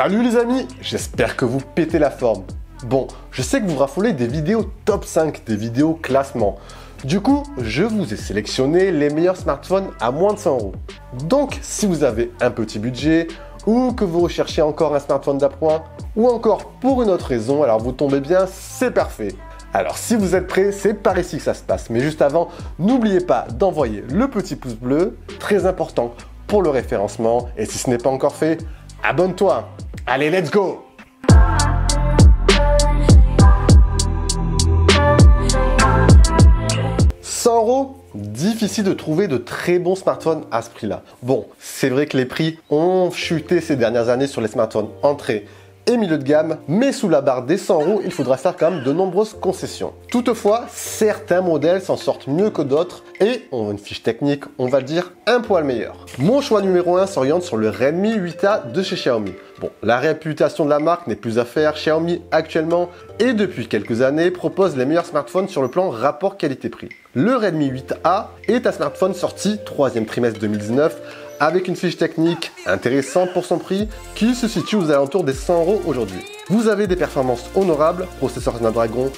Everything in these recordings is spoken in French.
Salut les amis, j'espère que vous pétez la forme. Bon, je sais que vous raffolez des vidéos top 5, des vidéos classement. Du coup, je vous ai sélectionné les meilleurs smartphones à moins de 100 €. Donc, si vous avez un petit budget, ou que vous recherchez encore un smartphone d'appoint, ou encore pour une autre raison, alors vous tombez bien, c'est parfait. Alors si vous êtes prêts, c'est par ici que ça se passe. Mais juste avant, n'oubliez pas d'envoyer le petit pouce bleu, très important pour le référencement. Et si ce n'est pas encore fait, abonne-toi. Allez, let's go! €100, difficile de trouver de très bons smartphones à ce prix-là. Bon, c'est vrai que les prix ont chuté ces dernières années sur les smartphones entrée et milieu de gamme, mais sous la barre des 100 €, il faudra faire quand même de nombreuses concessions. Toutefois, certains modèles s'en sortent mieux que d'autres et ont une fiche technique, on va le dire, un poil meilleure. Mon choix numéro 1 s'oriente sur le Redmi 8A de chez Xiaomi. Bon, la réputation de la marque n'est plus à faire. Xiaomi actuellement et depuis quelques années propose les meilleurs smartphones sur le plan rapport qualité-prix. Le Redmi 8A est un smartphone sorti 3e trimestre 2019 avec une fiche technique intéressante pour son prix qui se situe aux alentours des 100 € aujourd'hui. Vous avez des performances honorables, processeur Snapdragon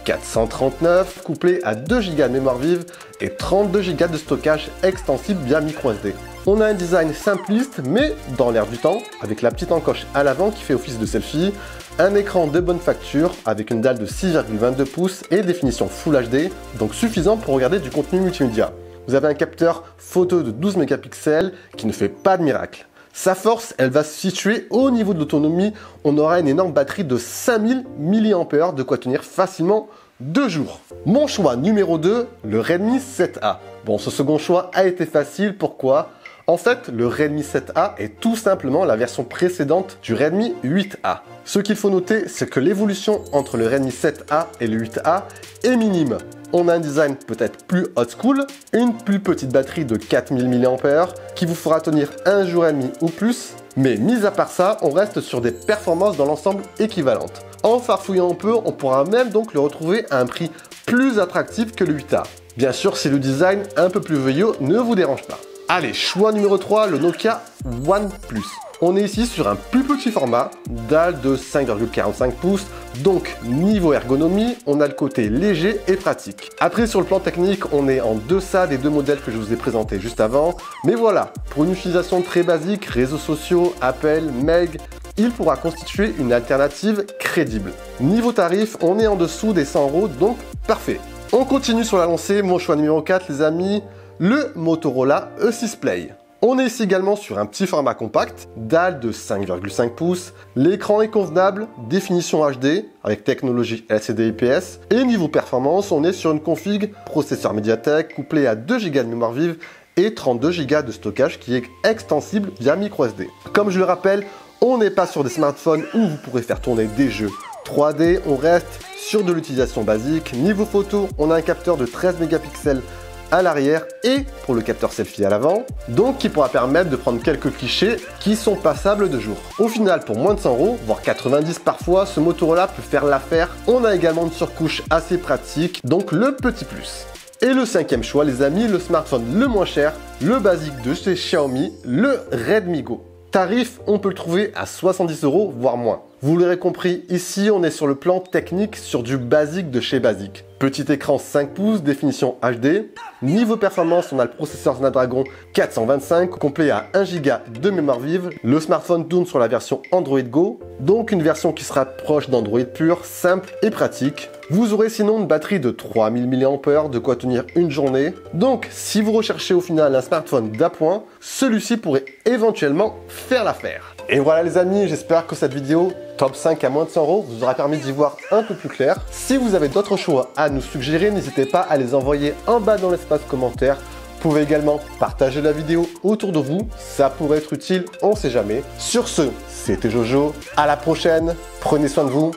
439 couplé à 2 Go de mémoire vive et 32 Go de stockage extensible via microSD. On a un design simpliste mais dans l'air du temps, avec la petite encoche à l'avant qui fait office de selfie, un écran de bonne facture avec une dalle de 6,22 pouces et définition Full HD, donc suffisant pour regarder du contenu multimédia. Vous avez un capteur photo de 12 mégapixels qui ne fait pas de miracle. Sa force, elle va se situer au niveau de l'autonomie. On aura une énorme batterie de 5000 mAh, de quoi tenir facilement 2 jours. Mon choix numéro 2, le Redmi 7A. Bon, ce second choix a été facile, pourquoi ? En fait, le Redmi 7A est tout simplement la version précédente du Redmi 8A. Ce qu'il faut noter, c'est que l'évolution entre le Redmi 7A et le 8A est minime. On a un design peut-être plus old school, une plus petite batterie de 4000 mAh qui vous fera tenir 1 jour et demi ou plus, mais mis à part ça, on reste sur des performances dans l'ensemble équivalentes. En farfouillant un peu, on pourra même donc le retrouver à un prix plus attractif que le 8A. Bien sûr, si le design un peu plus vieillot ne vous dérange pas. Allez, choix numéro 3, le Nokia One Plus. On est ici sur un plus petit format, dalle de 5,45 pouces, donc niveau ergonomie, on a le côté léger et pratique. Après sur le plan technique, on est en deçà des deux modèles que je vous ai présentés juste avant, mais voilà, pour une utilisation très basique, réseaux sociaux, appels, mails, il pourra constituer une alternative crédible. Niveau tarif, on est en dessous des 100 €, donc parfait. On continue sur la lancée, mon choix numéro 4 les amis, le Motorola E6 Play. On est ici également sur un petit format compact, dalle de 5,5 pouces, l'écran est convenable, définition HD avec technologie LCD IPS, et niveau performance, on est sur une config processeur Mediatek couplé à 2 Go de mémoire vive et 32 Go de stockage qui est extensible via microSD. Comme je le rappelle, on n'est pas sur des smartphones où vous pourrez faire tourner des jeux 3D, on reste sur de l'utilisation basique. Niveau photo, on a un capteur de 13 mégapixels à l'arrière et pour le capteur selfie à l'avant, donc qui pourra permettre de prendre quelques clichés qui sont passables de jour. Au final, pour moins de 100 €, voire 90 parfois, ce Motorola peut faire l'affaire. On a également une surcouche assez pratique, donc le petit plus. Et le 5e choix, les amis, le smartphone le moins cher, le basique de chez Xiaomi, le Redmi Go. Tarif, on peut le trouver à 70 €, voire moins. Vous l'aurez compris, ici on est sur le plan technique, sur du basique de chez basique. Petit écran 5 pouces, définition HD. Niveau performance, on a le processeur Snapdragon 425, complet à 1 Go de mémoire vive. Le smartphone tourne sur la version Android Go, donc une version qui se rapproche d'Android pur, simple et pratique. Vous aurez sinon une batterie de 3000 mAh, de quoi tenir une journée. Donc, si vous recherchez au final un smartphone d'appoint, celui-ci pourrait éventuellement faire l'affaire. Et voilà les amis, j'espère que cette vidéo top 5 à moins de 100 € vous aura permis d'y voir un peu plus clair. Si vous avez d'autres choix à nous suggérer, n'hésitez pas à les envoyer en bas dans l'espace commentaire. Vous pouvez également partager la vidéo autour de vous, ça pourrait être utile, on sait jamais. Sur ce, c'était Jojo, à la prochaine, prenez soin de vous,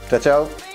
ciao ciao.